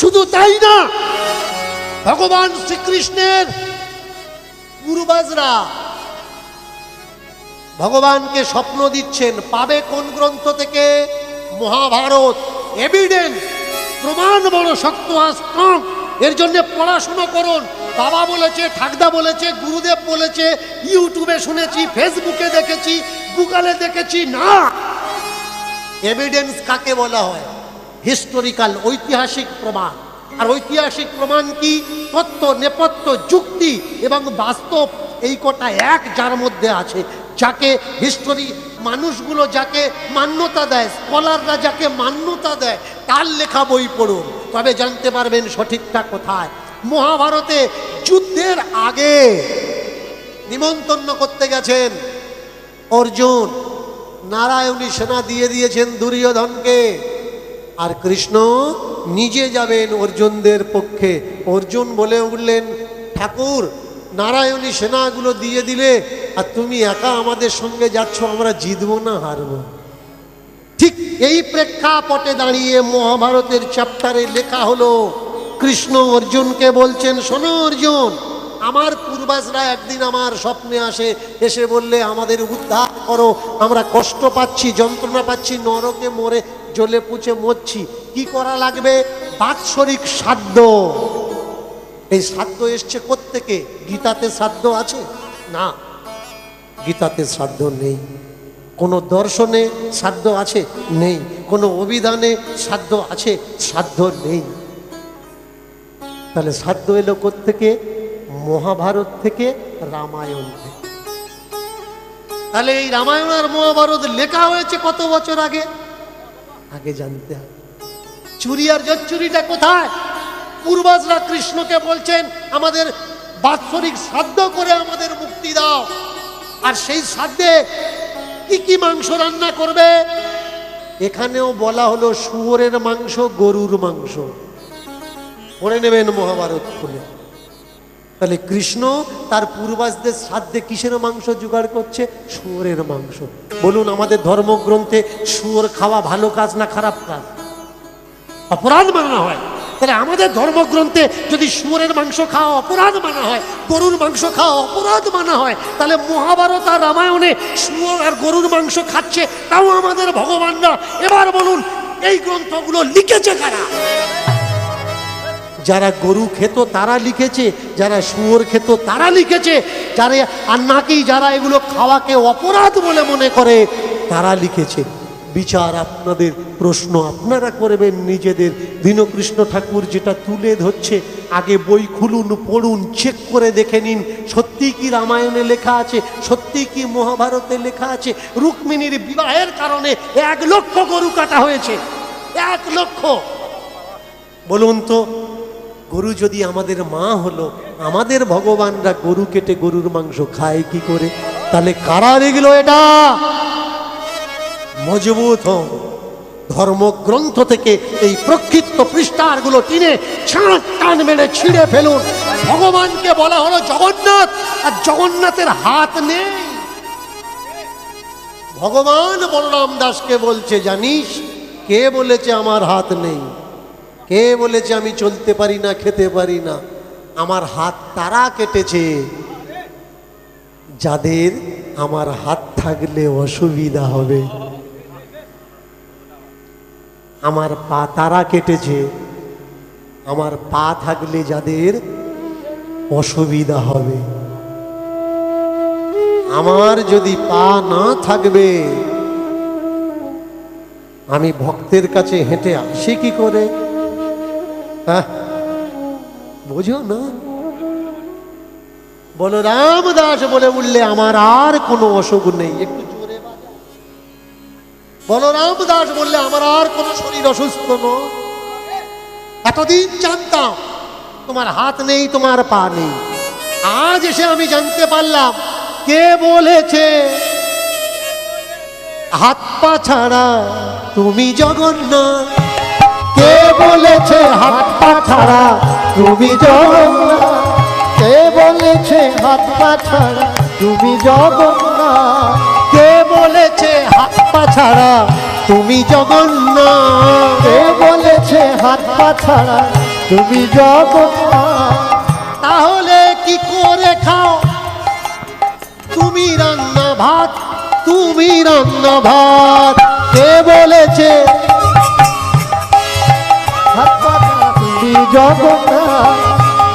শুধু তাই না, ভগবান শ্রীকৃষ্ণের পূর্বজরা ভগবানকে স্বপ্ন দিচ্ছেন। পাবে কোন গ্রন্থ থেকে? মহাভারত। এভিডেন্স, প্রমাণ বড় শক্ত আর স্ট্রং। এর জন্য পড়াশুনো করুন। বাবা বলেছে, ঠাকদা বলেছে, গুরুদেব বলেছে, ইউটিউবে শুনেছি, ফেসবুকে দেখেছি, গুগলে দেখেছি না। এভিডেন্স কাকে বলা হয়? হিস্টোরিক্যাল, ঐতিহাসিক প্রমাণ। আর ঐতিহাসিক প্রমাণ কি? তথ্য, নেপথ্য, যুক্তি এবং বাস্তব, এই কটা এক যার মধ্যে আছে। যাকে হিস্টোরি মানুষগুলো যাকে মান্যতা দেয়, স্কলাররা যাকে মান্যতা দেয়, তার লেখা বই পড়ুন, তবে জানতে পারবেন সঠিকটা কোথায়। মহাভারতে যুদ্ধের আগে নিমন্ত্রণ করতে গেছেন অর্জুন, নারায়ণী সেনা দিয়ে দিয়েছেন দুর্যোধনকে, আর কৃষ্ণ নিজে যাবেন অর্জুনদের পক্ষে। অর্জুন বলে উঠলেন, ঠাকুর, নারায়ণী সেনাগুলো দিয়ে দিলে আর তুমি একা আমাদের সঙ্গে যাচ্ছ, আমরা জিতবো না হারবো? ঠিক এই প্রেক্ষাপটে দাঁড়িয়ে মহাভারতের চ্যাপ্টারে লেখা হলো, কৃষ্ণ অর্জুনকে বলছেন, শোনো অর্জুন, আমার পূর্বজরা একদিন আমার স্বপ্নে আসে, এসে বললে আমাদের উদ্ধার করো, আমরা কষ্ট পাচ্ছি, যন্ত্রণা পাচ্ছি, নরকে মরে জ্বলে পুড়ে মরছি, কি করা লাগবে? বাৎসরিক শ্রাদ্ধ। এই শ্রাদ্ধ এসছে কোত্থেকে? গীতাতে শ্রাদ্ধ আছে? না, গীতাতে শ্রাদ্ধ নেই। কোনো দর্শনে শ্রাদ্ধ আছে? নেই। কোনো অভিধানে শ্রাদ্ধ আছে? শ্রাদ্ধ নেই। তাহলে শ্রাদ্ধ এলো কোত্থেকে? মহাভারত থেকে, রামায়ণ থেকে। তাহলে এই রামায়ণ আর মহাভারত লেখা হয়েছে কত বছর আগে? আগে জানতে হবে। চুরি আর জচ্চুরিটা কোথায়? পূর্বজরা কৃষ্ণকে বলছেন, আমাদের বাৎসরিক শ্রাদ্ধ করে আমাদের মুক্তি দাও। আর সেই শ্রাদ্ধে কি কি মাংস রান্না করবে? এখানেও বলা হলো শুয়োরের মাংস, গরুর মাংস। পড়ে নেবেন মহাভারত খুলে। তাহলে কৃষ্ণ তার পূর্বজদের শ্রাদ্ধে কিসের মাংস জোগাড় করছে? শুয়োরের মাংস। বলুন, আমাদের ধর্মগ্রন্থে শুয়োর খাওয়া ভালো কাজ না খারাপ কাজ? অপরাধ মানা হয়। তাহলে আমাদের ধর্মগ্রন্থে যদি শুয়োরের মাংস খাওয়া অপরাধ মানা হয়, গরুর মাংস খাওয়া অপরাধ মানা হয়, তাহলে মহাভারত আর রামায়ণে শুয়োর আর গরুর মাংস খাচ্ছে, তাও আমাদের ভগবানরা। এবার বলুন, এই গ্রন্থগুলো লিখেছে কারা? যারা গরু খেত তারা লিখেছে, যারা শুয়োর খেত তারা লিখেছে, যারা আর নাকি যারা এগুলো খাওয়াকে অপরাধ বলে মনে করে তারা লিখেছে। বিচার আপনাদের, প্রশ্ন আপনারা করবেন নিজেদের। দীনকৃষ্ণ ঠাকুর যেটা তুলে ধরছে, আগে বই খুলুন, পড়ুন, চেক করে দেখে নিন সত্যি কি রামায়ণে লেখা আছে, সত্যি কি মহাভারতে লেখা আছে। রুক্মিণীর বিবাহের কারণে 1 লক্ষ গরু কাটা হয়েছে, 1 লক্ষ। বলুন তো, গরু যদি আমাদের মা হলো, আমাদের ভগবানরা গরু কেটে গরুর মাংস খায় কি করে? তাহলে কারা লিখলো এটা? মজবুত হন, ধর্মগ্রন্থ থেকে এই প্রক্ষিপ্ত পৃষ্ঠাগুলো টিনে ছাঁট টান মেরে ছিঁড়ে ফেলুন। ভগবানকে বলা হলো জগন্নাথ, আর জগন্নাথের হাত নেই। ভগবান বলরাম দাসকে বলছে, জানিস কে বলেছে আমার হাত নেই? কে বলেছে আমি চলতে পারি না, খেতে পারি না? আমার হাত তারা কেটেছে যাদের আমার হাত থাকলে অসুবিধা হবে। আমার পা তারা কেটেছে আমার পা থাকলে যাদের অসুবিধা হবে। আমার যদি পা না থাকবে, আমি ভক্তের কাছে হেঁটে আসি কি করে? হ্যাঁ, বোঝো না? বলরাম দাস বলে উঠলে আমার আর কোনো অসুখ নেই। একটু জোরে বাজা। বলরাম দাস বললে আমার আর কোনো শরীর অসুস্থ নয়। এতদিন জানতাম তোমার হাত নেই, তোমার পা নেই। আজ এসে আমি জানতে পারলাম কে বলেছে হাত পা ছাড়া তুমি জগন্নাথ। কে বলেছে হাত পা ছাড়া তুমি জগন্নাথ? কে বলেছে হাত পা ছাড়া তুমি জগন্নাথ? কে বলেছে হাত পা ছাড়া তুমি জগন্নাথ? কে বলেছে হাত পা ছাড়া তুমি জগন্নাথ। তাহলে কি করে খাও তুমি রান্না ভাত, তুমি রান্না ভাত? কে বলেছে হাত পা ছাড়া তুমি জগন্নাথ।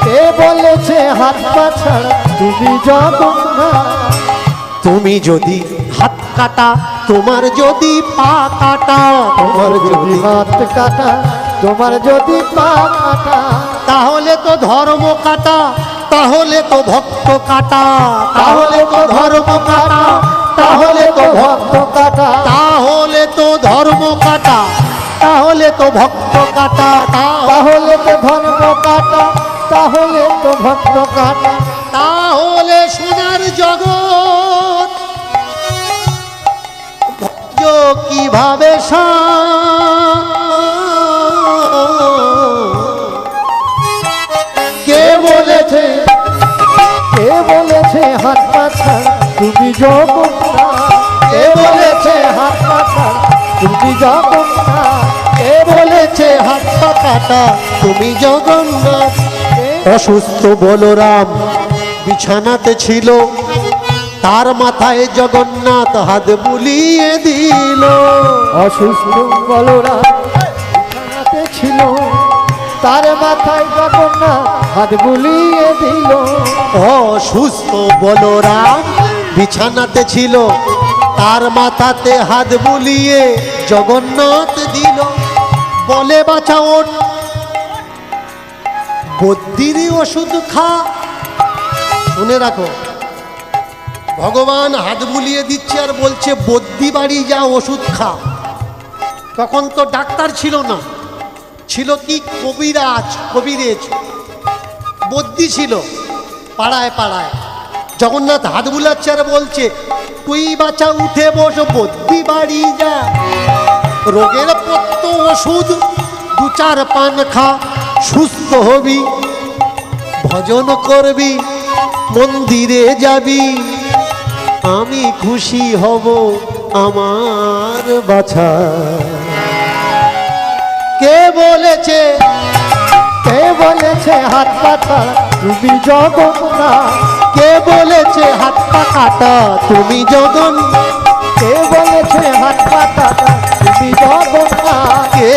কে বলেছে হাত পা ছাড়া তুমি জগন্নাথ? তুমি যদি হাত কাটা, তোমার যদি পা কাটা, তোমার যদি হাত কাটা, তোমার যদি পা কাটা, তাহলে তো ধর্ম কাটা, তাহলে তো ভক্ত কাটা, তাহলে তো ধর্ম কাটা, তাহলে তো ভক্ত কাটা, তাহলে তো ধর্ম কাটা, তাহলে তো ভক্ত কাটা, তাহলে তো ধর্ম কাটা, তাহলে তো ভক্ত কাটা। তাহলে সোনার জগৎ ভক্ত কিভাবে কে বলেছে, কে বলেছে হাত পা ছাড়া তুমি জগন্নাথ? কে বলেছে হাত পা ছাড়া তুমি জগন্নাথ? কে বলেছে হাত পা কাটা তুমি জগন্নাথ? অসুস্থ বলরাম বিছানাতে ছিল, তার মাথায় জগন্নাথ হাত বুলিয়ে দিল। অসুস্থ বলরাম বিছানাতে ছিল, তার মাথায় জগন্নাথ হাত বুলিয়ে দিল। অসুস্থ বলরাম বিছানাতে ছিল, তার মাথাতে হাত বুলিয়ে জগন্নাথ দিল। বলে বাছা ওঠ, বদ্যির ওষুধ খা। শুনে রাখো, ভগবান হাত বুলিয়ে দিচ্ছে আর বলছে বদ্যি বাড়ি যা ওষুধ খা। তখন তো ডাক্তার ছিল না, ছিল কি কবিরাজ, কবিরেজ, বদ্যি ছিল পাড়ায় পাড়ায়। জগন্নাথ হাত বুলাচ্ছে আর বলছে তুই বাচ্চা উঠে বস, বদ্যি বাড়ি যা। রোগের পত্য ওষুধ দু চার পান খা, সুস্থ হবি, ভজন করবি, মন্দিরে যাবি, আমি খুশি হব আমার বাছা। কে বলেছে, কে বলেছে হাত পা ছাড়া তুমি জগন্নাথ? কে বলেছে হাত পা কাটা তুমি জগন্নাথ? কে বলেছে হাত পা কাটা তুমি জগন্নাথ? কে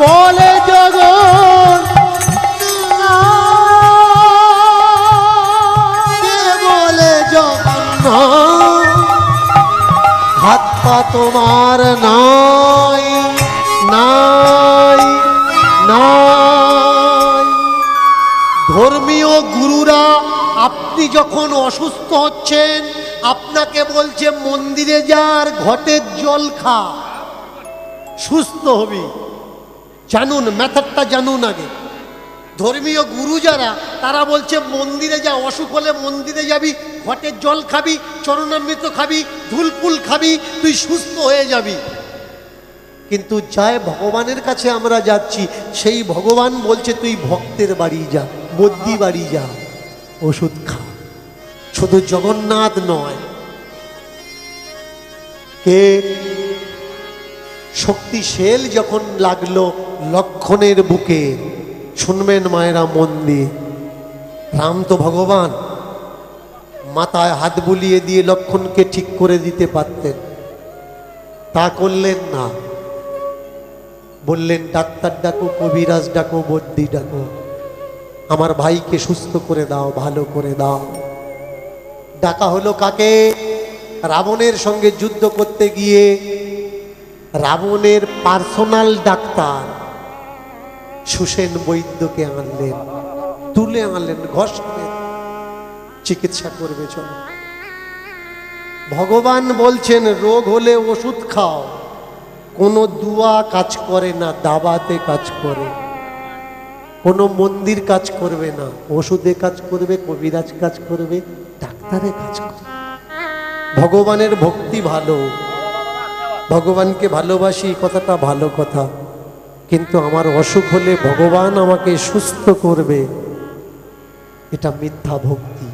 বলে কে বলে জগন্নাথ? হাত পা তোমার নাই, নাই, নাই। ধর্মীয় গুরুরা আপনি যখন অসুস্থ হচ্ছেন আপনাকে বলছে মন্দিরে যার ঘটের জল খা, সুস্থ হবি। জানুন, মেথডটা জানুন আগে। ধর্মীয় গুরু যারা তারা বলছে মন্দিরে যা, অসুখ হলে মন্দিরে যাবি, ঘটের জল খাবি, চরণামৃত খাবি, ধুলফুল খাবি, তুই সুস্থ হয়ে যাবি। কিন্তু যায় ভগবানের কাছে আমরা যাচ্ছি, সেই ভগবান বলছে তুই ভক্তের বাড়ি যা, বদ্যি বাড়ি যা, ওষুধ খা। শুধু জগন্নাথ নয়, কে শক্তিশীল যখন লাগলো লক্ষণের বুকে, শুনবেন মায়েরা মন দিয়ে, রাম তো ভগবান, মাথায় হাত বুলিয়ে দিয়ে লক্ষণকে ঠিক করে দিতে পারতেন, তা করলেন না। বললেন ডাক্তার ডাকো, কবিরাজ ডাকো, বদ্যি ডাকো, আমার ভাইকে সুস্থ করে দাও, ভালো করে দাও। ডাকা হলো কাকে? রাবণের সঙ্গে যুদ্ধ করতে গিয়ে রাবণের পার্সোনাল ডাক্তার সুসেন বৈদ্যকে আনলেন, তুলে আনলেন, ঘষলেন, চিকিৎসা করবে চলো। ভগবান বলছেন রোগ হলে ওষুধ খাও। কোনো দুয়া কাজ করে না, দাবাতে কাজ করে। কোনো মন্দির কাজ করবে না, ওষুধে কাজ করবে, কবিরাজ কাজ করবে, ডাক্তারে কাজ করবে। ভগবানের ভক্তি ভালো, ভগবানকে ভালোবাসি, কথাটা ভালো কথা, কিন্তু আমার অসুখ হলে ভগবান আমাকে সুস্থ করবে, এটা মিথ্যা ভক্তি।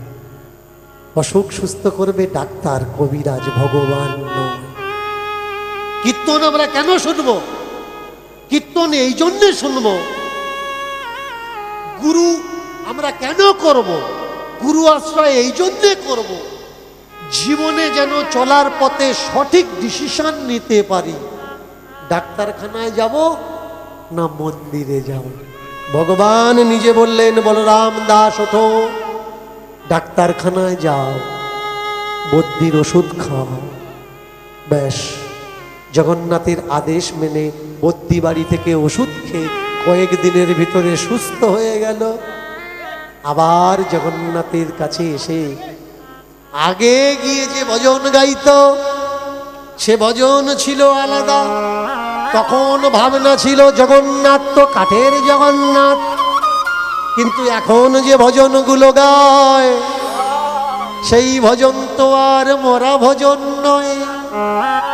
অসুখ সুস্থ করবে ডাক্তার, কবিরাজ, ভগবান নয়। কীর্তন আমরা কেন শুনবো? কীর্তন এই জন্যে শুনবো, গুরু আমরা কেন করব? গুরু আশ্রয় এই জন্যে করব, জীবনে যেন চলার পথে সঠিক ডিসিশন নিতে পারি। ডাক্তারখানায় যাব না মন্দিরে যাব? ভগবান নিজে বললেন, বলরাম দাস ওঠো, ডাক্তারখানায় যাও, বদ্যির ওষুধ খাও। ব্যাস, জগন্নাথের আদেশ মেনে বদ্যি বাড়ি থেকে ওষুধ খেয়ে কয়েক দিনের ভিতরে সুস্থ হয়ে গেল। আবার জগন্নাথের কাছে এসে আগে গিয়ে যে ভজন গাইতো, সে ভজন ছিল আলাদা। তখন ভাবনা ছিল জগন্নাথ তো কাঠের জগন্নাথ, কিন্তু এখন যে ভজনগুলো গায় সেই ভজন তো আর মরা ভজন নয়।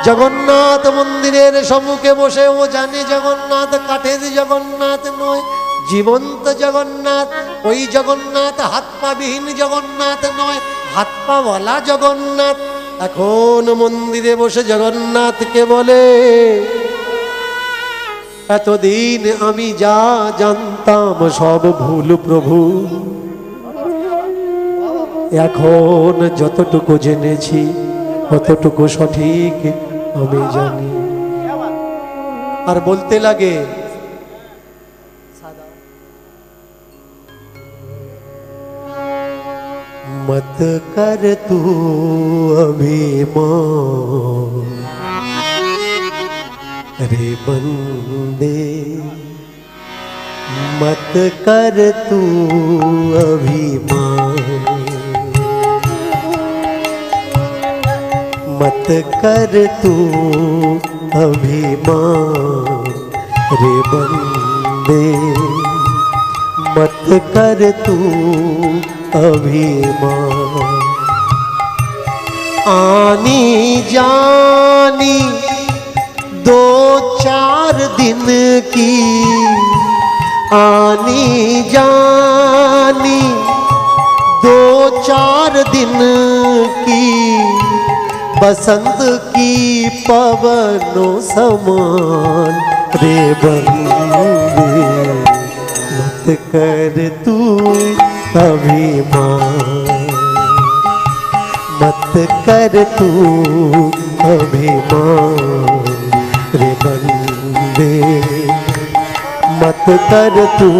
জগন্নাথ মন্দিরের সম্মুখে বসে ও জানে জগন্নাথ কাঠের জগন্নাথ নয়, জীবন্ত জগন্নাথ। ওই জগন্নাথ হাত পা বিহীন জগন্নাথ নয়, হাত পা ওয়ালা জগন্নাথ। এখন মন্দিরে বসে জগন্নাথকে বলে, এতদিন আমি যা জানতাম সব ভুল প্রভু, এখন যতটুকু জেনেছি ততটুকু সঠিক আমি জানি। আর বলতে লাগে, मत कर तू अभिमान रे बंदे, मत कर तू अभिमान, मत कर तू अभिमान रे बंदे, मत कर तू अभिमान। आनी जानी दो चार दिन की, आनी जानी दो चार दिन की, बसंत की पवनों समान रे बंदे, मत कर तू अभिमान, मत कर तू अभिमान रे बंदे, मत कर तू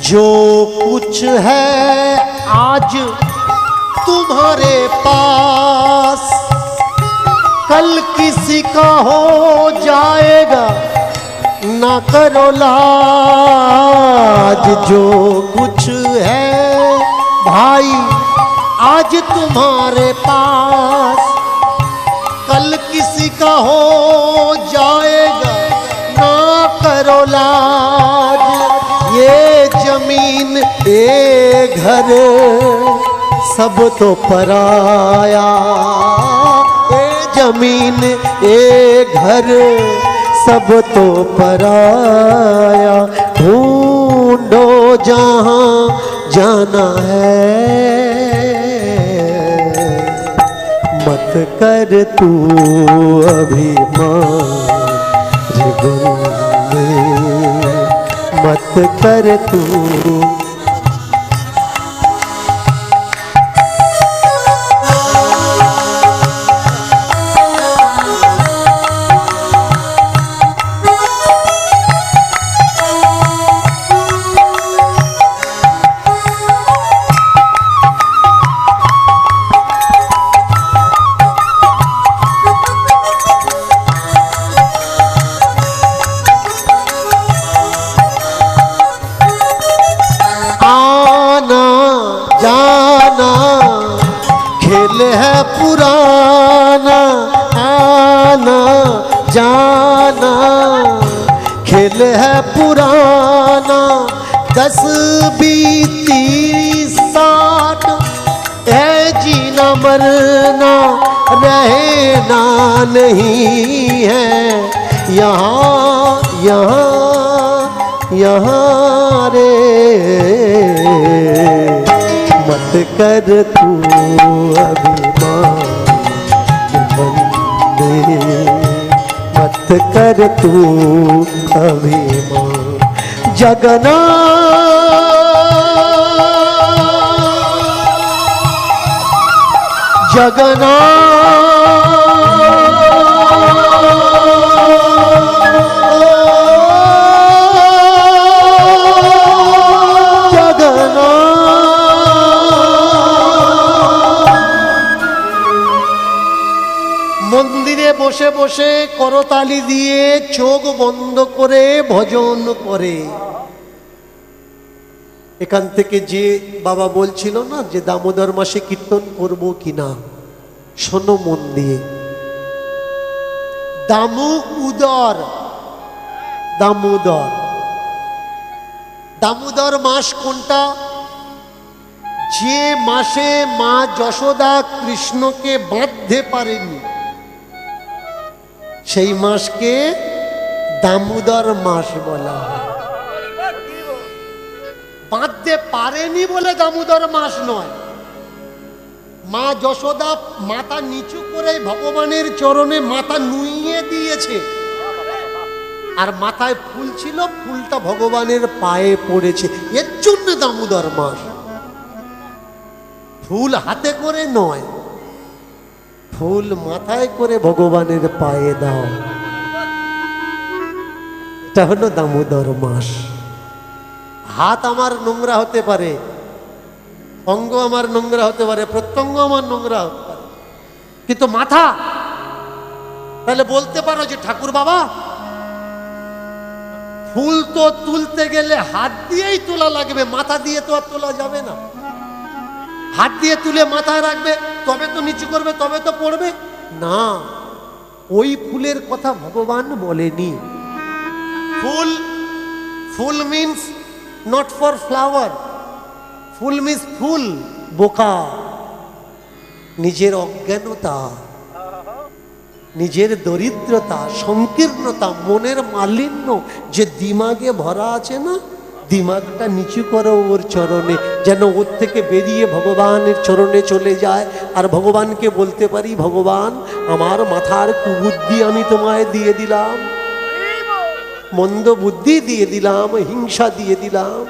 जो कुछ है आज तुम्हारे पास, कल किसी का हो जाएगा ना करो लाज। जो कुछ है भाई आज तुम्हारे पास, कल किसी का हो जाएगा ना करो लाज। ये जमीन ये घर सब तो पराया, ये जमीन ये घर सब तो पराया। ढूंढो जहाँ जाना है, मत कर तू अभिमान रे बंदे, मत कर तू। पुराना आना जाना खेल है पुराना 10 20 30 60 है जीना मरना रहना नहीं है यहाँ यहाँ यहाँ रे मत कर तू अभिमान बंदे मत कर तू अभिमान जगना जगना जगना মন্দিরে বসে বসে করতালি দিয়ে চোখ বন্ধ করে ভজন করে। এখান থেকে যে বাবা বলছিল না যে দামোদর মাসে কীর্তন করব কিনা, শোনো মন দিয়ে। দামোদর দামোদর দামোদর মাস কোনটা? যে মাসে মা যশোদা কৃষ্ণকে বাঁধতে পারেনি সেই মাসকে দামোদর মাস বলা হয়। বাঁধতে পারেনি বলে দামোদর মাস নয়। মা যশোদা মাথা নিচু করে ভগবানের চরণে মাথা নুইয়ে দিয়েছে, আর মাথায় ফুল ছিল, ফুলটা ভগবানের পায়ে পড়েছে, এর জন্য দামোদর মাস। ফুল হাতে করে নয়, ফুল মাথায় করে ভগবানের পায়ে দাও, এটা হলো দামোদর মাস। হাত আমার নোংরা হতে পারে, অঙ্গ আমার নোংরা হতে পারে, প্রত্যঙ্গ আমার নোংরা হতে পারে, কিন্তু মাথা, তাহলে বলতে পারো যে ঠাকুর বাবা ফুল তো তুলতে গেলে হাত দিয়েই তোলা লাগবে, মাথা দিয়ে তো আর তোলা যাবে না। হাত দিয়ে তুলে মাথায় রাখবে, তবে তো নিচু করবে, তবে তো পড়বে না। ওই ফুলের কথা ভগবান বলেনি। Fool, fool means not for flower, fool means fool. বোকা, নিজের অজ্ঞানতা, নিজের দরিদ্রতা, সংকীর্ণতা, মনের মালিন্য যে দিমাগে ভরা আছে না, দিমাগটা নিচু করো ওর চরণে, যেন ওর থেকে বেরিয়ে ভগবানের চরণে চলে যায়। আর ভগবানকে বলতে পারি, ভগবান আমার মাথার কুবুদ্ধি আমি তোমায় দিয়ে দিলাম, মন্দ বুদ্ধি দিয়ে দিলাম, হিংসা দিয়ে দিলাম,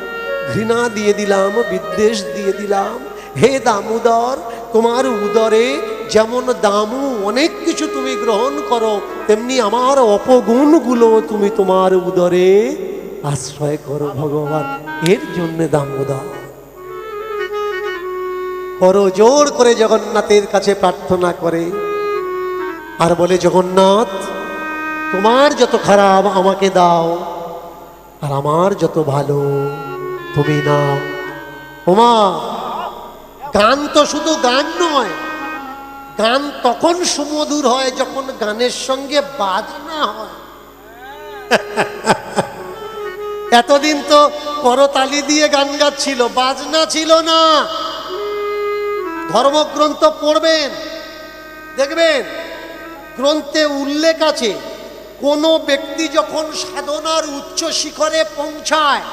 ঘৃণা দিয়ে দিলাম, বিদ্বেষ দিয়ে দিলাম। হে দামোদর, তোমার উদরে যেমন দামু অনেক কিছু তুমি গ্রহণ করো, তেমনি আমার অপগুণগুলো তুমি তোমার উদরে আশ্রয় করো ভগবান। এর জন্য দামোদর করো জোর করে জগন্নাথের কাছে প্রার্থনা করে, আর বলে জগন্নাথ তোমার যত খারাপ আমাকে দাও, আর আমার যত ভালো তুমি নাও। ওমা, গান তো শুধু গান নয়, গান তখন সুমধুর হয় যখন গানের সঙ্গে বাজনা হয়। এতদিন তো করতালি দিয়ে গান গাচ্ছিল, বাজনা ছিল না। ধর্মগ্রন্থ পড়বেন, দেখবেন গ্রন্থে উল্লেখ আছে, কোনো ব্যক্তি যখন সাধনার উচ্চ শিখরে পৌঁছায়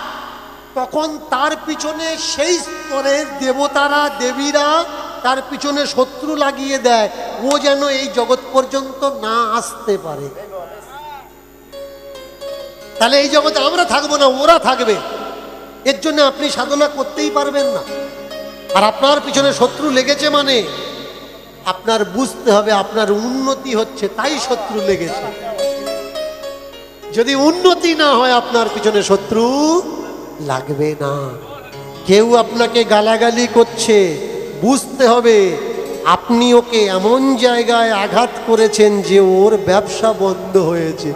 তখন তার পিছনে সেই স্তরের দেবতারা দেবীরা তার পিছনে শত্রু লাগিয়ে দেয়, ও যেন এই জগৎ পর্যন্ত না আসতে পারে। তাহলে এই জগতে আমরা থাকবো না, ওরা থাকবে। এর জন্য আপনি সাধনা করতেই পারবেন না। আর আপনার পিছনে শত্রু লেগেছে মানে আপনার বুঝতে হবে আপনার উন্নতি হচ্ছে, তাই শত্রু লেগেছে। যদি উন্নতি না হয় আপনার পিছনে শত্রু লাগবে না। কেউ আপনাকে গালাগালি করছে, বুঝতে হবে আপনি ওকে এমন জায়গায় আঘাত করেছেন যে ওর ব্যবসা বন্ধ হয়েছে,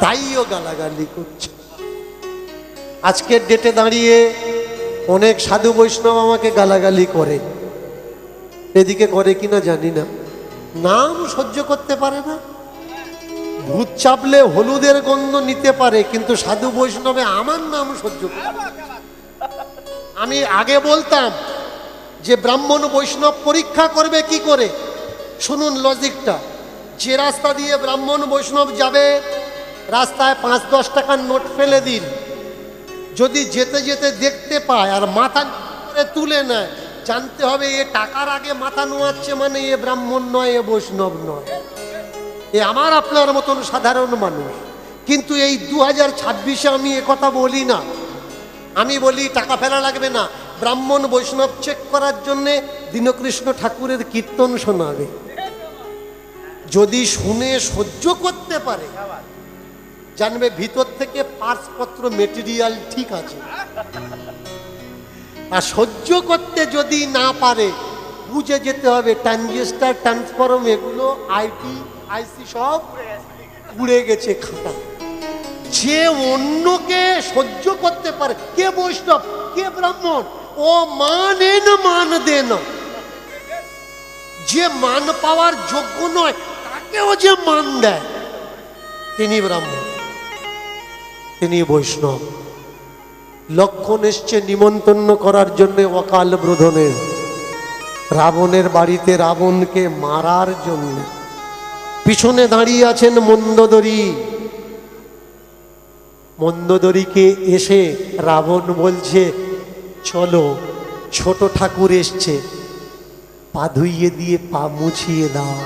তাই ও গালাগালি করছে। আজকের ডেটে দাঁড়িয়ে অনেক সাধু বৈষ্ণব আমাকে গালাগালি করে, এদিকে করে কিনা জানি না, নাম সহ্য করতে পারে না। ভূত চাপলে হলুদের গন্ধ নিতে পারে, কিন্তু সাধু বৈষ্ণবে আমার নাম সহ্য করে না। আমি আগে বলতাম যে ব্রাহ্মণ বৈষ্ণব পরীক্ষা করবে কি করে, শুনুন লজিকটা। যে রাস্তা দিয়ে ব্রাহ্মণ বৈষ্ণব যাবে, রাস্তায় 5-10 টাকার নোট ফেলে দিন। যদি যেতে যেতে দেখতে পায় আর মাথা করে তুলে নেয়, জানতে হবে এ টাকার আগে মাথা নোয়াচ্ছে, মানে এ ব্রাহ্মণ নয়, এ বৈষ্ণব নয়, এ আমার আপনার মতন সাধারণ মানুষ। কিন্তু এই 2026-এ আমি এ কথা বলি না। আমি বলি টাকা ফেলা লাগবে না, ব্রাহ্মণ বৈষ্ণব চেক করার জন্যে দীনকৃষ্ণ ঠাকুরের কীর্তন শোনাবে। যদি শুনে সহ্য করতে পারে, জানবে ভিতর থেকে পার্সপত্র মেটেরিয়াল ঠিক আছে। আর সহ্য করতে যদি না পারে, বুঝে যেতে হবে ট্রানজিস্টার, ট্রান্সফর্ম, এগুলো আইটি আইসি সব উড়ে গেছে খাতা। যে অন্যকে সহ্য করতে পারে, কে বৈষ্ণব কে ব্রাহ্মণ, ও মানেন মান দেন। যে মান পাওয়ার যোগ্য নয়, তাকেও যে মান দেয়, তিনি ব্রাহ্মণ, তিনি বৈষ্ণব। লক্ষণ এসছে নিমন্ত্রণ করার জন্য অকাল বোধনের, রাবণের বাড়িতে রাবণকে মারার জন্য। পিছনে দাঁড়িয়ে আছেন মন্দোদরী। মন্দোদরীকে এসে রাবণ বলছে, চলো, ছোট ঠাকুর এসছে, পা ধুইয়ে দিয়ে পা মুছিয়ে দাও।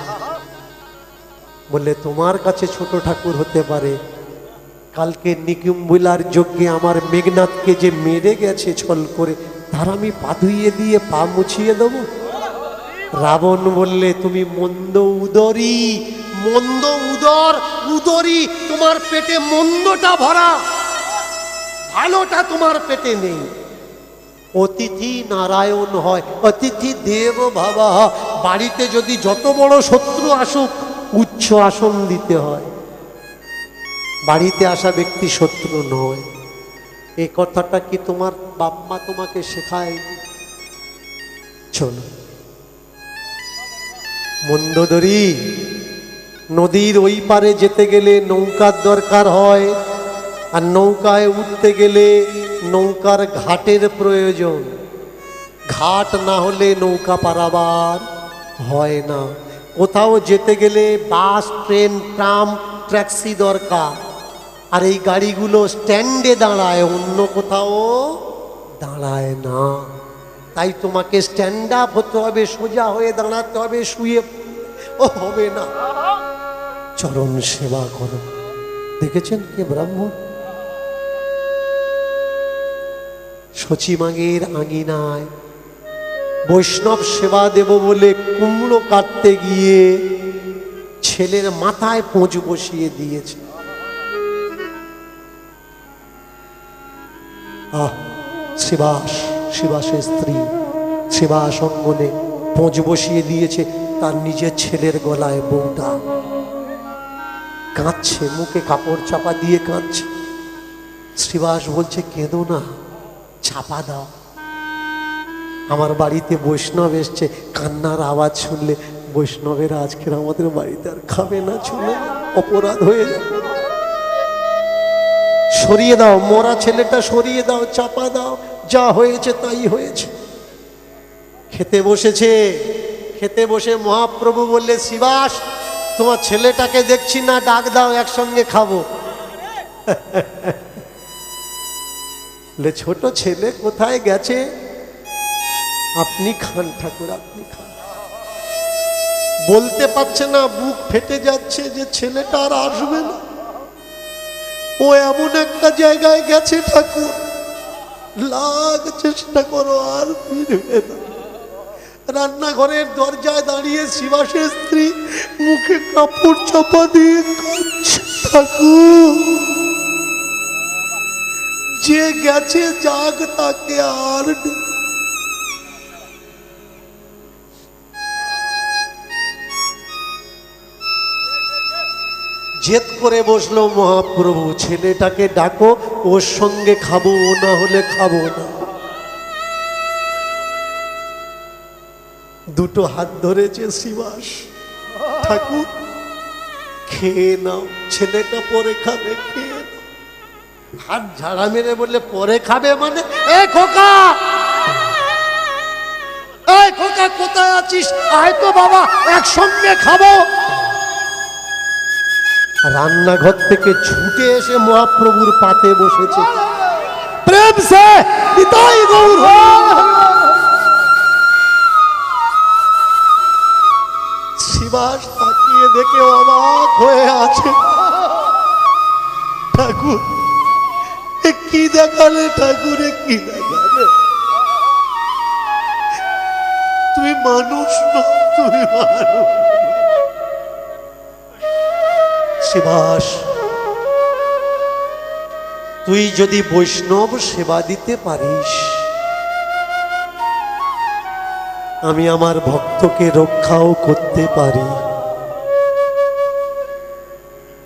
বললে, তোমার কাছে ছোট ঠাকুর হতে পারে, কালকে নিকুম্বুলার যজ্ঞে আমার মেঘনাথকে যে মেরে গেছে ছল করে, তার আমি পা ধুইয়ে দিয়ে পা মুছিয়ে দেব? রাবণ বললে, তুমি মন্দ উদরী, মন্দ উদর, উদরী, তোমার পেটে মন্দটা ভরা, ভালোটা তোমার পেটে নেই। অতিথি নারায়ণ হয়, অতিথি দেব ভাবা। বাড়িতে যদি যত বড় শত্রু আসুক, উচ্চ আসন দিতে হয়। বাড়িতে আসা ব্যক্তি শত্রু নয়। এই কথাটা কি তোমার বাপ মা তোমাকে শেখায়? চলো। মন্দোদরী, নদীর ওই পারে যেতে গেলে নৌকার দরকার হয়, আর নৌকায় উঠতে গেলে নৌকার ঘাটের প্রয়োজন। ঘাট না হলে নৌকা পারাবার হয় না। কোথাও যেতে গেলে বাস, ট্রেন, ট্রাম, ট্যাক্সি দরকার। আর এই গাড়িগুলো স্ট্যান্ডে দাঁড়ায়, অন্য কোথাও দাঁড়ায় না। তাই তোমাকে স্ট্যান্ড আপ হতে হবে, সোজা হয়ে দাঁড়াতে হবে, শুয়ে ও হবে না। চরণ সেবা করো। দেখেছেন কে ব্রাহ্মণ? সচিমাগের আঙিনায় বৈষ্ণব সেবা দেব বলে কুমড়ো কাটতে গিয়ে ছেলের মাথায় পোঁচ বসিয়ে দিয়েছে। শিবাস, শিবাসের স্ত্রী শিবাস অঙ্গনে পোঁচ বসিয়ে দিয়েছে তার নিজের ছেলের গলায়। বউটা কাঁদছে, মুখে কাপড় চাপা দিয়ে কাঁদছে। শিবাস বলছে, কেঁদো না, চাপা দাও। আমার বাড়িতে বৈষ্ণব এসছে, কান্নার আওয়াজ শুনলে বৈষ্ণবেরা আজকের আমাদের বাড়িতে আর খাবে না, শুনে অপরাধ হয়ে যাবে। সরিয়ে দাও, মরা ছেলেটা সরিয়ে দাও, চাপা দাও, যা হয়েছে তাই হয়েছে। খেতে বসেছে, খেতে বসে মহাপ্রভু বললে, শিবাস, তোমার ছেলেটাকে দেখছি না, ডাক দাও, একসঙ্গে খাবো। ছোট ছেলে কোথায় গেছে? আপনি খান ঠাকুর, আপনি খান। বলতে পারছে না, বুক ফেটে যাচ্ছে যে ছেলেটা আর আসবে না। ও এমন একটা জায়গায় গেছে, ঠাকুর লাখ চেষ্টা করো আর ফিরবে না। রান্নাঘরের দরজায় দাঁড়িয়ে শিবাসের স্ত্রী মুখে কাপড় চাপা দিয়ে কাঁদছে, ঠাকুর যে গেছে যাক, তাকে আর জেদ করে বসলো মহাপ্রভু, ছেলেটাকে ডাকো, ওর সঙ্গে খাবো, ও না হলে খাবো না। দুটো হাত ধরেছে শিবাস, ঠাকুর খেয়ে নাও, ছেলেটা পরে খাবে, খেয়ে নাও। হাত ঝাড়া মেরে বললে পরে খাবে মানে? এ খোকা, এই খোকা কোথায় আছিস? আয় তো বাবা, একসঙ্গে খাবো। রান্নাঘর থেকে ছুটে এসে মহাপ্রভুর পাতে বসেছে। প্রেম সে নিতাই গৌর। শিবাস তাকিয়ে দেখে অবাক হয়ে আছে। ঠাকুর এ কি দেখালে? ঠাকুরে কি দেখালে? তুমি মানুষ না, তুমি মানুষ। শিবাস, তুই যদি বৈষ্ণব সেবা দিতে পারিস, আমি আমার ভক্তকে রক্ষাও করতে পারি।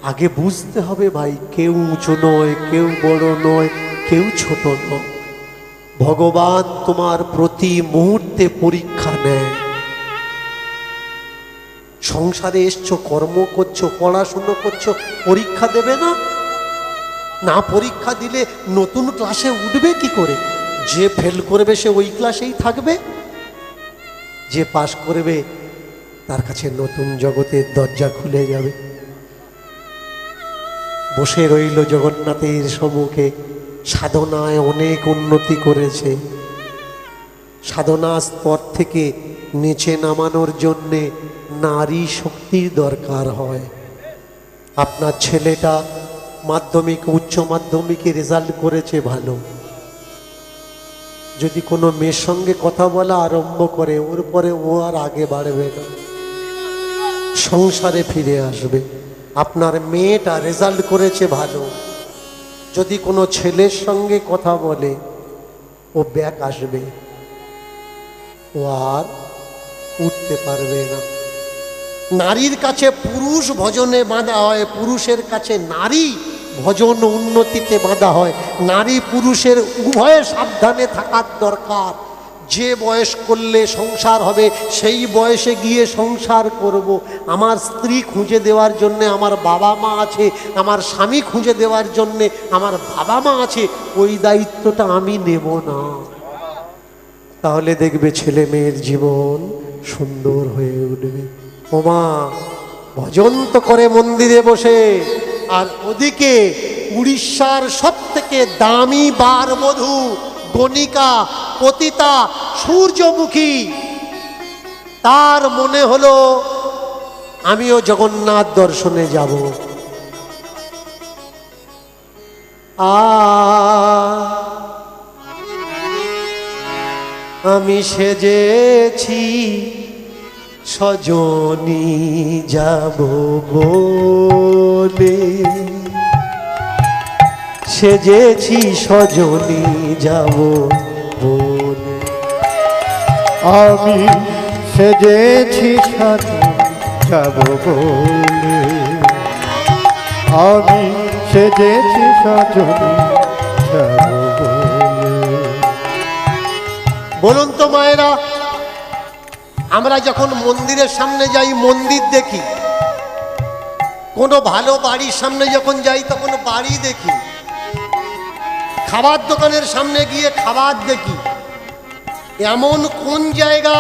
আগে বুঝতে হবে ভাই, কেউ উঁচু নয়, কেউ বড় নয়, কেউ ছোট নয়। ভগবান তোমার প্রতি মুহূর্তে পরীক্ষা নেয়। সংসারে এসছো, কর্ম করছো, পড়াশুনো করছো, পরীক্ষা দেবে না? না পরীক্ষা দিলে নতুন ক্লাসে উঠবে কি করে? যে ফেল করবে সে ওই ক্লাসেই থাকবে, যে পাশ করবে তার কাছে নতুন জগতের দরজা খুলে যাবে। বসে রইল জগন্নাথের সম্মুখে, সাধনায় অনেক উন্নতি করেছে। সাধনা স্তর থেকে নিচে নামানোর জন্যে নারী শক্তির দরকার হয়। আপনার ছেলেটা মাধ্যমিক, উচ্চ মাধ্যমিকে রেজাল্ট করেছে ভালো, যদি কোনো মেয়ের সঙ্গে কথা বলা আরম্ভ করে, ওর পরে ও আর আগে বাড়বে না, সংসারে ফিরে আসবে। আপনার মেয়েটা রেজাল্ট করেছে ভালো, যদি কোনো ছেলের সঙ্গে কথা বলে ও ব্যাক আসবে, ও আর উঠতে পারবে না। নারীর কাছে পুরুষ ভজনে বাঁধা হয়, পুরুষের কাছে নারী ভজন উন্নতিতে বাঁধা হয়। নারী পুরুষের উভয়ে সাবধানে থাকার দরকার। যে বয়স করলে সংসার হবে সেই বয়সে গিয়ে সংসার করব। আমার স্ত্রী খুঁজে দেওয়ার জন্যে আমার বাবা মা আছে, আমার স্বামী খুঁজে দেওয়ার জন্যে আমার বাবা মা আছে, ওই দায়িত্বটা আমি নেব না। তাহলে দেখবে ছেলে মেয়ের জীবন সুন্দর হয়ে উঠবে। ওমা ভজন তো করে মন্দিরে বসে, আর ওদিকে উড়িষ্যার সব থেকে দামি বার বধূ গণিকা, পতিতা, সূর্যমুখী, তার মনে হলো আমিও জগন্নাথ দর্শনে যাব। আমি সেজেছি সজনী যাব বলে, সেজেছি সজনী যাব বলে। আমি সেজেছি সজনী যাব বলে, আমি সেজেছি সজনী যাব বলে। বলুন তো মায়েরা, আমরা যখন মন্দিরের সামনে যাই, মন্দির দেখি, কোনো ভালো বাড়ির সামনে যখন যাই তখন বাড়ি দেখি, খাবার দোকানের সামনে গিয়ে খাবার দেখি। এমন কোন জায়গা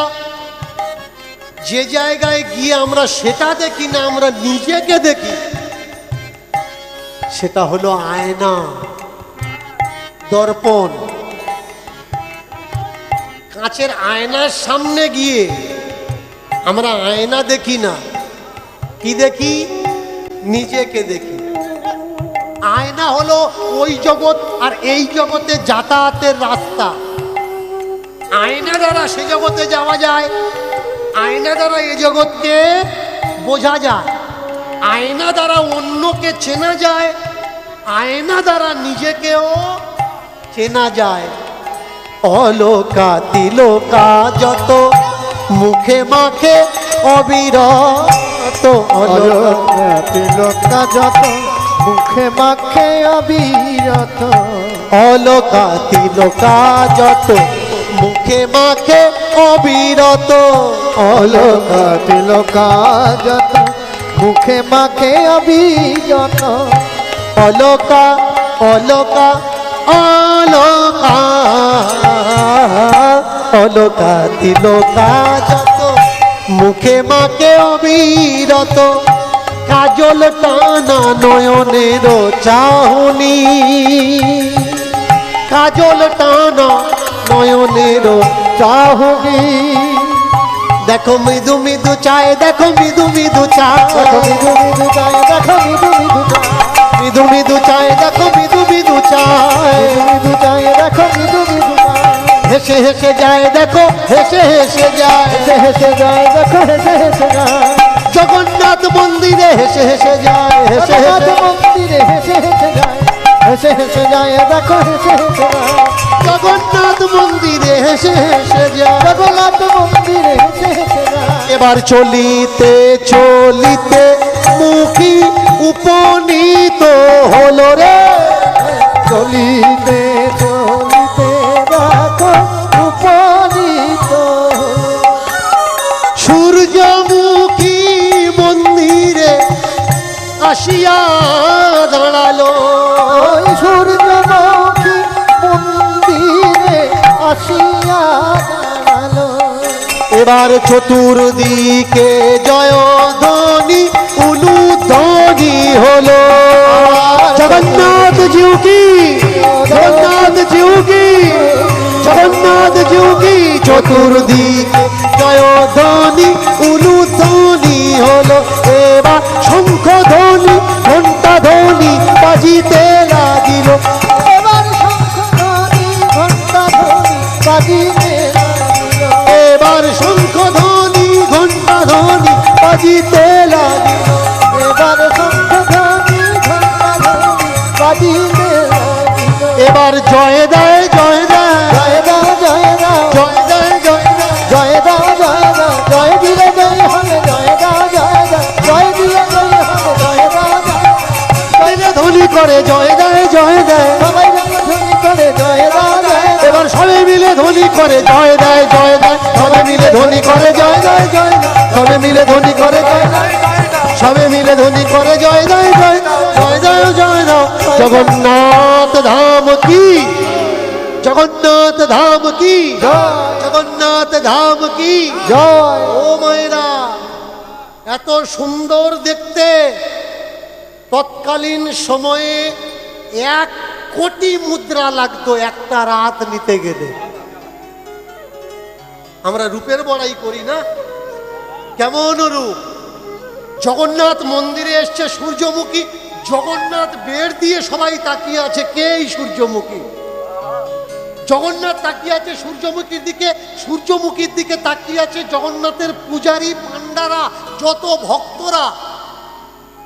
যে জায়গায় গিয়ে আমরা সেটা দেখি না, আমরা নিজেকে দেখি? সেটা হলো আয়না, দর্পণ। কাঁচের আয়নার সামনে গিয়ে আমরা আয়না দেখি না, কি দেখি? নিজেকে দেখি। আয়না হলো ওই জগৎ আর এই জগতে যাতায়াতের রাস্তা। আয়না দ্বারা সে জগতে যাওয়া যায়, আয়না দ্বারা এ জগৎকে বোঝা যায়, আয়না দ্বারা অন্যকে চেনা যায়, আয়না দ্বারা নিজেকেও চেনা যায়। অলোকা তিলোকা যত মুখে মাখে অবিরত, অলোকা তিলোকা যত মুখে মাখে অবিরত, অলোকা তিলোকা যত মুখে মাখে অবিরত, অলোকা তিলোকা যত মুখে মাখে অভিযত অলকা অলকা অলকা অলকা তিলকা যত মুখে মাকে অবিরত কাজল টানা নয়নের চাহনি কাজল টানা নয়নের চাহবি দেখো মৃদু মৃদু চায় দেখো মৃদু মৃদু চায় মৃদু মৃদু চায় দেখো মৃদু মৃদু চায় মৃদু মৃদু চায় দেখো মৃদু মৃদু চায় মৃদু চায় দেখো মৃদু মৃদু চায় হেসে হেসে যায় দেখো হেসে হেসে যায় হেসে হেসে যায় দেখো হেসে হেসে যায় জগন্নাথ মন্দিরে হেসে হেসে যায় হেসে জগন্নাথ হেসে মন্দিরে হেসে হেসে যায় হেসে হেসে যায় দেখো হেসে হেসে যায় জগন্নাথ মন্দিরে হেসে হেসে যায় জগন্নাথ মন্দিরে হেসে হেসে যায় এবার চলিতে চলিতে মুখী উপনীত হলো রে চলিতে চলিতে দেখো উপনীত সূর্যমুখী মন্দিরে আসিয়া দাঁড়ালো ওই সূর্যমুখী মন্দিরে আসিয়া দাঁড়ালো এবার চতুর্দিকে জয়ধ্বনি উলুধ্বনি হলো জগন্নাথ জিউ কি জগন্নাথ জিউ কি জগন্নাথ জিউ কি চতুর্দিকে জয়ধ্বনি উলুধ্বনি হলো এবার শঙ্খ ধ্বনি ঘণ্টা ধ্বনি বাজিতে লাগিল এবার শঙ্খধ্বনি ঘণ্টাধ্বনি বাজিতে লাগিল এবার শঙ্খ ধ্বনি ঘণ্টা ধ্বনি বাজিতে লাগিল এবার শঙ্খধ্বনি ঘণ্টাধ্বনি বাজিতে লাগিল এবার জয় দেয় জয় দেয় জয় দাও জয় দাও জয় দেয় জয় দেয় জয় দাও জয় দাও জয় দিলে জয় হবে জয় দাও জয় দাও জয় দিলে জয় হবে জয় দাও জয় মিলে ধ্বনি করে জয় দেয় জয় দেয় সবাই যেন ধ্বনি করে জয় দাও জয় দাও এবার সবাই মিলে ধ্বনি করে জয় দেয় জয় দেয় সবাই মিলে ধ্বনি করে জয় দেয় জয় দেয় সবাই মিলে ধ্বনি করে জয় দেয় সবাই মিলে ধ্বনি করে জয় দেয় জয় জয় দেয় জয় দাও জগন্নাথ ধাম কি জগন্নাথ ধাম কি জগন্নাথ ধাম কি জয় ও মায়েরা এত সুন্দর দেখতে তৎকালীন সময়ে 1 কোটি মুদ্রা লাগতো একটা রাত নিতে গেলে আমরা রূপের বড়াই করি না কেমন রূপ জগন্নাথ মন্দিরে এসছে সূর্যমুখী জগন্নাথ বেড় দিয়ে সবাই তাকিয়ে আছে কে এই সূর্যমুখী জগন্নাথ তাকিয়ে আছে সূর্যমুখীর দিকে তাকিয়ে আছে জগন্নাথের পূজারী পান্ডারা যত ভক্তরা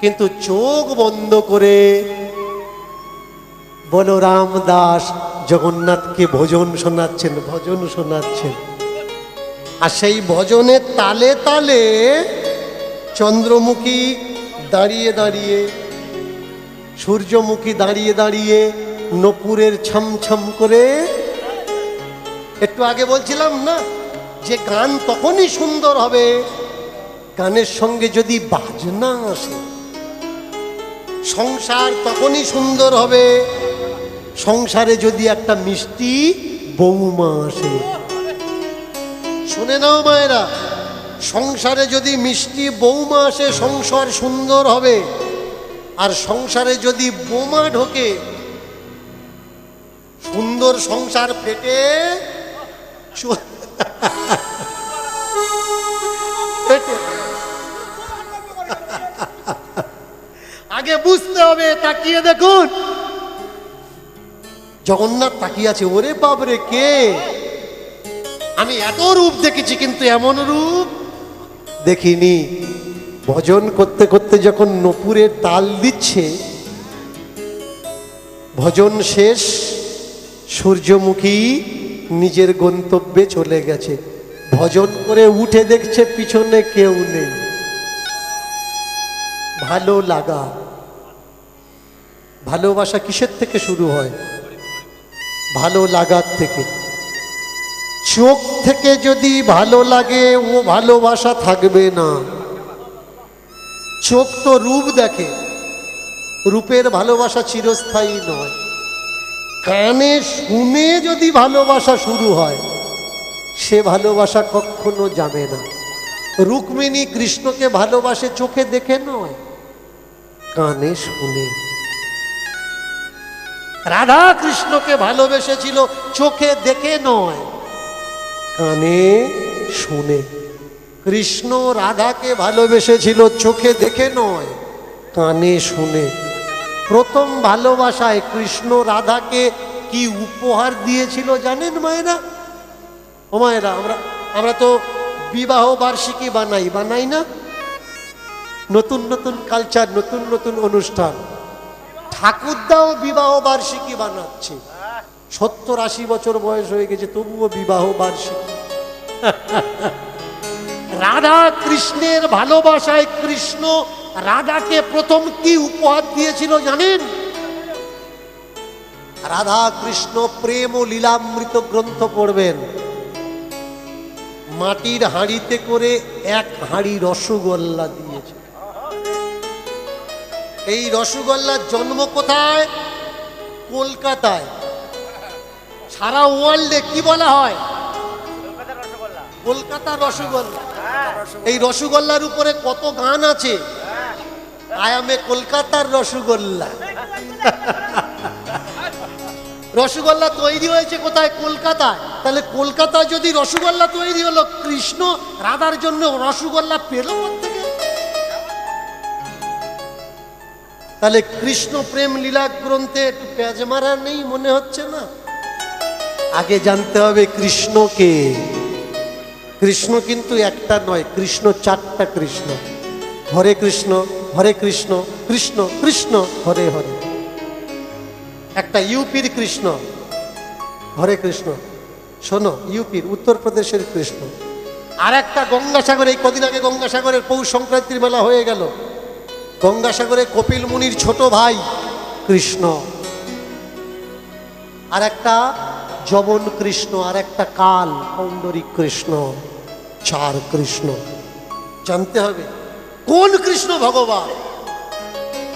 কিন্তু চোখ বন্ধ করে বলরাম দাস জগন্নাথকে ভজন শোনাচ্ছেন আর সেই ভজনের তালে তালে চন্দ্রমুখী দাঁড়িয়ে দাঁড়িয়ে সূর্যমুখী দাঁড়িয়ে দাঁড়িয়ে নপুরের ছমছম করে একটু আগে বলছিলাম না যে গান তখনই সুন্দর হবে গানের সঙ্গে যদি বাজনা আসে সংসার তখনই সুন্দর হবে সংসারে যদি একটা মিষ্টি বৌমা আসে শুনে নাও মায়েরা সংসারে যদি মিষ্টি বৌমা আসে সংসার সুন্দর হবে আর সংসারে যদি বোমা ঢোকে সুন্দর সংসার ফেটে আগে বুঝতে হবে তাকিয়ে দেখুন জগন্নাথ তাকিয়ে আছে ওরে বাবরে কে আমি এত রূপ দেখেছি কিন্তু এমন রূপ দেখিনি ভজন করতে করতে যখন নপুরের তাল দিচ্ছে ভজন শেষ সূর্যমুখী নিজের গন্তব্যে চলে গেছে ভজন করে উঠে দেখছে পিছনে কেউ নেই ভালো লাগা ভালোবাসা কিসের থেকে শুরু হয় ভালো লাগার থেকে চোখ থেকে যদি ভালো লাগে ও ভালোবাসা থাকবে না চোখ তো রূপ দেখে, রূপের ভালোবাসা চিরস্থায়ী নয়। কানে শুনে যদি ভালোবাসা শুরু হয়, সে ভালোবাসা কখনো যাবে না। রুক্মিণী কৃষ্ণকে ভালোবাসে চোখে দেখে নয়, কানে শুনে। রাধা কৃষ্ণকে ভালোবেসেছিল চোখে দেখে নয়, কানে শুনে। কৃষ্ণ রাধাকে ভালোবেসেছিল চোখে দেখে নয়, কানে শুনে। প্রথম ভালোবাসায় কৃষ্ণ রাধাকে কি উপহার দিয়েছিল জানেন মায়েরা? ও মায়েরা, আমরা তো বিবাহ বার্ষিকী বানাই না? নতুন নতুন কালচার, নতুন নতুন অনুষ্ঠান। ঠাকুরদাও বিবাহ বার্ষিকী বানাচ্ছে। 70-80 বছর বয়স হয়ে গেছে, তবুও বিবাহ বার্ষিকী। রাধা কৃষ্ণের ভালোবাসায় কৃষ্ণ রাধাকে প্রথম কি উপহার দিয়েছিল জানেন? রাধা কৃষ্ণ প্রেম ও লীলামৃত গ্রন্থ পড়বেন। মাটির হাঁড়িতে করে 1 হাঁড়ি রসগোল্লা দিয়েছে। এই রসগোল্লার জন্ম কোথায়? কলকাতায়। সারা ওয়ার্ল্ডে কি বলা হয়? কলকাতার রসগোল্লা। এই রসগোল্লার উপরে কত গান আছে? আই এম এ কলকাতার রসগোল্লা। রসগোল্লা তৈরি হয়েছে কোথায়? কলকাতায়। তাহলে কলকাতায় যদি রসগোল্লা তৈরি হলো, কৃষ্ণ রাধার জন্য রসগোল্লা পেল কোত্থেকে? তাহলে কৃষ্ণ প্রেম লীলা গ্রন্থে একটু পেঁয়াজ মারা নেই মনে হচ্ছে না? আগে জানতে হবে কৃষ্ণকে। কৃষ্ণ কিন্তু একটা নয়, কৃষ্ণ 4টা কৃষ্ণ। হরে কৃষ্ণ, হরে কৃষ্ণ, কৃষ্ণ কৃষ্ণ হরে হরে। একটা ইউপির কৃষ্ণ, হরে কৃষ্ণ। শোনো, ইউপির উত্তরপ্রদেশের কৃষ্ণ। আর একটা গঙ্গাসাগরে, এই কদিন আগে গঙ্গাসাগরের পৌষ সংক্রান্তির মেলা হয়ে গেল। গঙ্গাসাগরে কপিল মুনির ছোট ভাই কৃষ্ণ। আর একটা যবন কৃষ্ণ, আর একটা কাল পৌণ্ডরিক কৃষ্ণ। 4 কৃষ্ণ। জানতে হবে কোন কৃষ্ণ ভগবান।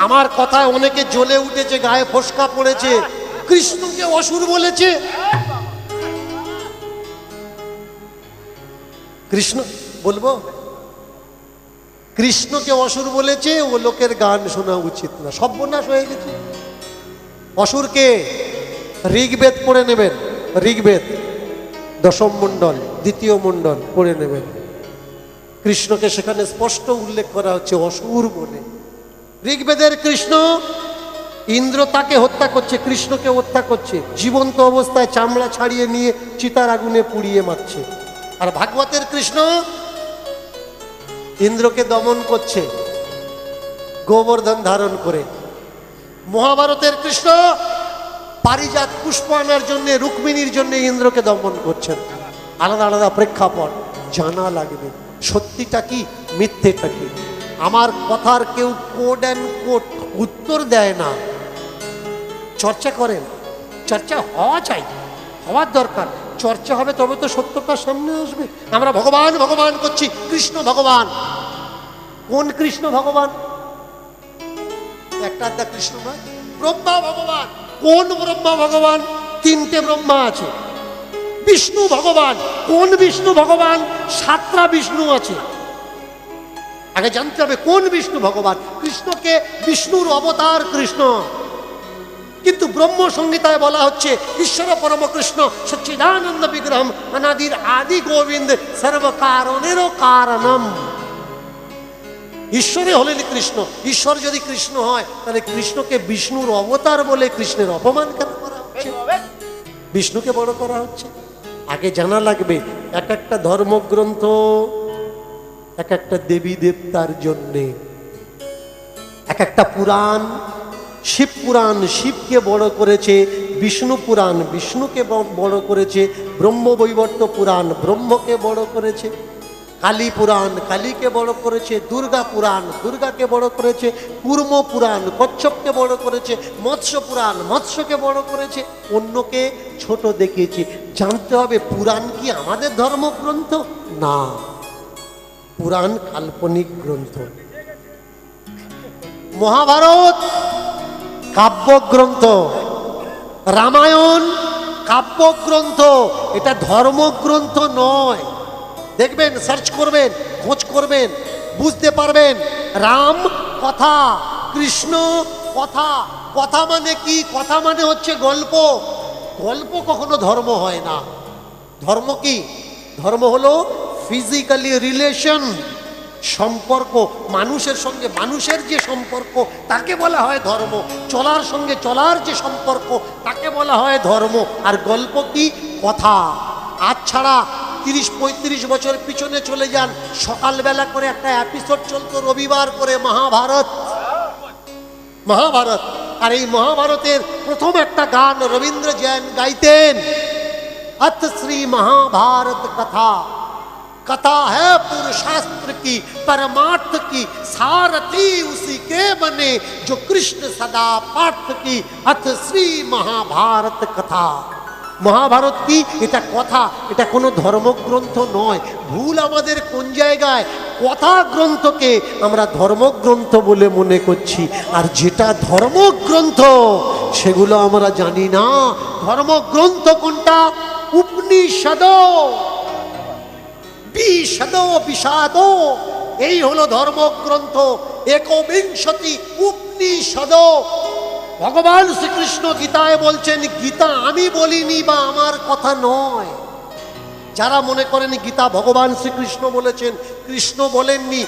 আমার কথায় অনেকে জ্বলে উঠেছে, গায়ে ফোসকা পড়েছে। কৃষ্ণকে অসুর বলেছে। কৃষ্ণ বলবো? কৃষ্ণকে অসুর বলেছে, ও লোকের গান শোনা উচিত না। সর্বনাশ হয়ে গেছে। অসুরকে ঋগ্বেদ পড়ে নেবেন। ঋগ্বেদ 10ম মণ্ডল 2য় মণ্ডল পড়ে নেবেন। কৃষ্ণকে সেখানে স্পষ্ট উল্লেখ করা হচ্ছে অসুর বলে। ঋগ্বেদের কৃষ্ণ, ইন্দ্র তাকে হত্যা করছে, কৃষ্ণকে হত্যা করছে। জীবন্ত অবস্থায় চামড়া ছাড়িয়ে নিয়ে চিতার আগুনে পুড়িয়ে মারছে। আর ভাগবতের কৃষ্ণ ইন্দ্রকে দমন করছে গোবর্ধন ধারণ করে। মহাভারতের কৃষ্ণ পারিজাত পুষ্প আনার জন্য, রুক্মিণীর জন্য ইন্দ্রকে দমন করছেন। আলাদা আলাদা প্রেক্ষাপট জানা লাগবে। সত্যিটা কি, মিথ্যেটা কি। আমার কথার কেউ কোড অ্যান্ড কোড উত্তর দেয় না। চর্চা করেন, চর্চা হওয়া চাই, হওয়ার দরকার। চর্চা হবে তবে তো সত্যটা সামনে আসবে। আমরা ভগবান ভগবান করছি, কৃষ্ণ ভগবান। কোন কৃষ্ণ ভগবান? একটা আধা কৃষ্ণ নয়, ব্রহ্মা ভগবান। কোন ব্রহ্মা ভগবান? 3টে ব্রহ্মা আছে। বিষ্ণু ভগবান। কোন বিষ্ণু ভগবান? 7টা বিষ্ণু আছে। আগে জানতে হবে কোন বিষ্ণু ভগবান। কৃষ্ণকে বিষ্ণুর অবতার কৃষ্ণ। কিন্তু ব্রহ্ম সংহিতায় বলা হচ্ছে ঈশ্বর পরম কৃষ্ণ সচ্চিদানন্দ বিগ্রহম অনাদির আদি গোবিন্দ সর্বকারণেরও কারণম। ঈশ্বরে হলেন কৃষ্ণ। ঈশ্বর যদি কৃষ্ণ হয়, তাহলে কৃষ্ণকে বিষ্ণুর অবতার বলে কৃষ্ণের অপমান কেন করা হচ্ছে? বিষ্ণুকে বড় করা হচ্ছে। আগে জানা লাগবে এক একটা ধর্মগ্রন্থ এক একটা দেবী দেবতার জন্যে। এক একটা পুরাণ, শিব পুরাণ শিবকে বড় করেছে, বিষ্ণু পুরাণ বিষ্ণুকে বড় করেছে, ব্রহ্মবৈবর্ত পুরাণ ব্রহ্মকে বড় করেছে, কালী পুরাণ কালীকে বড় করেছে, দুর্গা পুরাণ দুর্গাকে বড় করেছে, কুর্ম পুরাণ কচ্ছপকে বড় করেছে, মৎস্য পুরাণ মৎস্যকে বড় করেছে, অন্যকে ছোট দেখিয়েছে। জানতে হবে পুরাণ কি আমাদের ধর্মগ্রন্থ? না, পুরাণ কাল্পনিক গ্রন্থ। মহাভারত কাব্যগ্রন্থ, রামায়ণ কাব্যগ্রন্থ, এটা ধর্মগ্রন্থ নয়। দেখবেন, সার্চ করবেন, খোঁজ করবেন, বুঝতে পারবেন। রাম কথা, কৃষ্ণ কথা। কথা মানে কি? কথা মানে হচ্ছে গল্প। গল্প কখনো ধর্ম হয় না। ধর্ম কি? ধর্ম হলো ফিজিক্যালি রিলেশন, সম্পর্ক, মানুষের সঙ্গে মানুষের যে সম্পর্ক তাকে বলা হয় ধর্ম। চলার সঙ্গে চলার যে সম্পর্ক তাকে বলা হয় ধর্ম। আর গল্প কি? কথা। আজ ছাড়া 30-35 বছর পিছনে চলে যান, সকালবেলা করে একটা এপিসোড চলতো রবিবার করে, মহাভারত। মহাভারত। আর এই মহাভারতের প্রথম একটা গান রবীন্দ্র জৈন গাইতেন, अथ श्री महाभारत कथा, कथा है पुरुषास्त्र की, परमार्थ की, सारथी उसी के बने जो कृष्ण सदा पार्थ की, अथ श्री महाभारत कथा। মহাভারত কি? এটা কথা, এটা কোনো ধর্মগ্রন্থ নয়। ভুল আমাদের কোন জায়গায়? কথা গ্রন্থকে আমরা ধর্মগ্রন্থ বলে মনে করছি, আর যেটা ধর্মগ্রন্থ সেগুলো আমরা জানি না। ধর্মগ্রন্থ কোনটা? উপনিষদ, বিশদ, বিষাদ, এই হলো ধর্মগ্রন্থ। একবিংশতি উপনিষদ। ভগবান শ্রীকৃষ্ণ গীতায় বলছেন, গীতা আমি বলিনি বা আমার কথা নয়। যারা মনে করেন গীতা ভগবান শ্রীকৃষ্ণ বলেছেন, কৃষ্ণ বলেননি,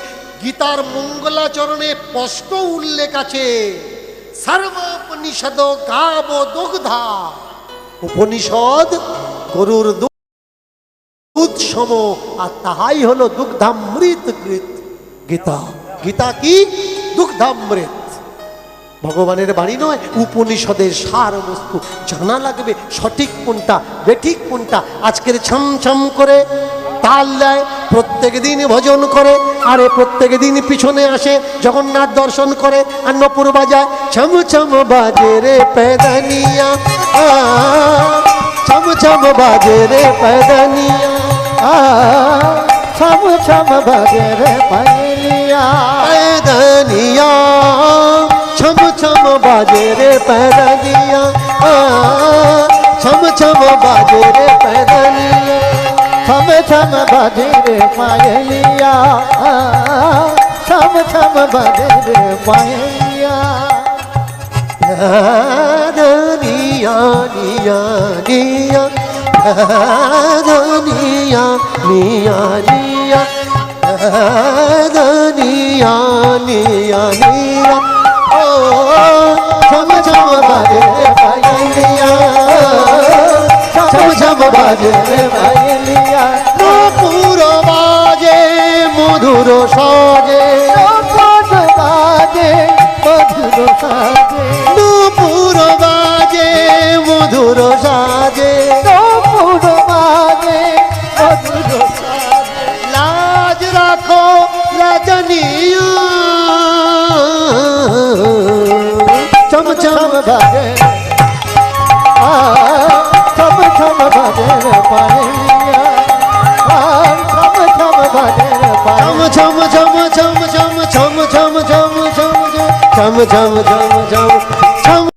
গীতার মঙ্গলাচরণে স্পষ্ট উল্লেখ আছে, সর্বোপনিষদ গাব দুগ্ধা। উপনিষদ গরুর দুধ সম, আর তাহাই হলো দুগ্ধামৃত কৃত গীতা। গীতা কি? দুগ্ধামৃত। ভগবানের বাণী নয়, উপনিষদের সার বস্তু জানা লাগবে। সঠিক কোনটা, বেঠিক কোনটা। আজকের ছমছম করে তাল দেয়, প্রত্যেক দিন ভজন করে, আরে প্রত্যেক দিন পিছনে আসে জগন্নাথ দর্শন করে, আর নপুর বাজায়, ছম ছম বাজে রে পেদানিয়া, ছম ছম বাজে রে পেদানিয়া, ছম ছম বাজে রে পায়লিয়া, পেদানিয়া, ছম ছম বাজে রে পেদানিয়া, ছম ছম বাজে রে পেদানিয়া, ছম ছম বাজে রে পায়লিয়া, ছম ছম বাজে রে পায়লিয়া। পেদানিয়া নিয়া নিয়া, পেদানিয়া নিয়া নিয়া, পেদানিয়া নিয়া নিয়া, ও ছম ছম বাজে রে পায়লিয়া, ছম ছম বাজে রে পায়লিয়া, নপুর বাজে মধুর সাজে, নপুর বাজে মধুর সাজে, নপুর বাজে মধুর সাজে, নপুর বাজে মধুর সাজে, লাজ রাখো রজনিয়া, ছম ছম বাজে, ছম ছম বাজে রে পায়লিয়া, ছম ছম বাজে রে পায়লিয়া। ছম ছম ছম ছম ছম ছম ছম ছম ছম ছম ছম ছম ছম ছম